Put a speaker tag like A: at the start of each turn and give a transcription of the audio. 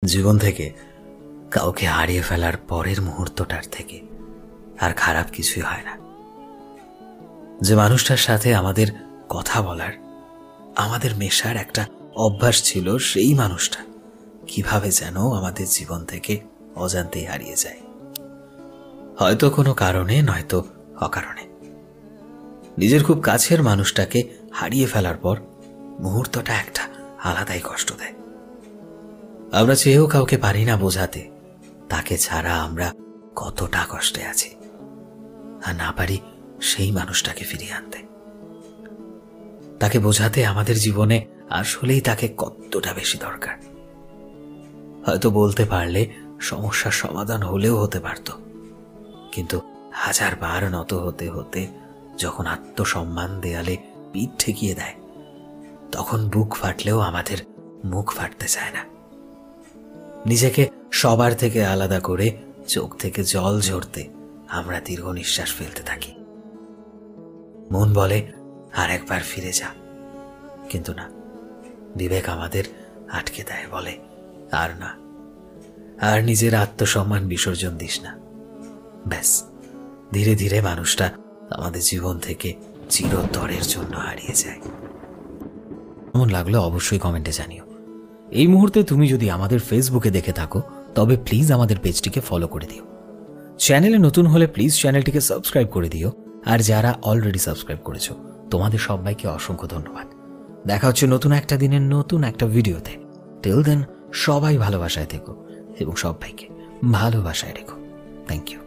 A: জীবন থেকে কাউকে হারিয়ে ফেলার পরের মুহূর্তটার থেকে আর খারাপ কিছুই হয় না। যে মানুষটার সাথে আমাদের কথা বলার, আমাদের মেশার একটা অভ্যাস ছিল, সেই মানুষটা কিভাবে যেন আমাদের জীবন থেকে অজান্তেই হারিয়ে যায়। হয়তো কোনো কারণে, নয়তো অকারণে। নিজের খুব কাছের মানুষটাকে হারিয়ে ফেলার পর মুহূর্তটা একটা আলাদাই কষ্ট দেয়। আমরা চেয়েও কাউকে পারি না বোঝাতে তাকে ছাড়া আমরা কতটা কষ্টে আছি, আর না পারি সেই মানুষটাকে ফিরিয়ে আনতে। তাকে বোঝাতে আমাদের জীবনে আসলেই তাকে কতটা বেশি দরকার। হয়তো বলতে পারলে সমস্যার সমাধান হলেও হতে পারত, কিন্তু 1000 বার নত হতে হতে যখন আত্মসম্মান দেয়ালে পিঠ ঠেকিয়ে দেয়, তখন বুক ফাটলেও আমাদের মুখ ফাটতে চায় না। নিজেকে সবার থেকে আলাদা করে চোখ থেকে জল ঝরতে আমরা দীর্ঘ নিঃশ্বাস ফেলতে থাকি। মন বলে আর একবার ফিরে যা, কিন্তু না, বিবেক আমাদের আটকে দেয়, বলে আর না, আর নিজের আত্মসম্মান বিসর্জন দিস না। ব্যাস, ধীরে ধীরে মানুষটা আমাদের জীবন থেকে চিরতরের জন্য হারিয়ে যায়। কেমন লাগলো অবশ্যই কমেন্টে জানিও। এই মুহূর্তে তুমি যদি আমাদের ফেসবুকে দেখে থাকো তবে প্লিজ আমাদের পেজটিকে ফলো করে দিও। চ্যানেলে নতুন হলে প্লিজ চ্যানেলটিকে সাবস্ক্রাইব করে দিও, আর যারা অলরেডি সাবস্ক্রাইব করেছো তোমাদের সবাইকে অসংখ্য ধন্যবাদ। দেখা হচ্ছে নতুন একটা দিনের নতুন একটা ভিডিওতে। টিল দেন সবাই ভালোবাসায় থেকো এবং সবাইকে ভালোবাসায় রেখো। Thank you.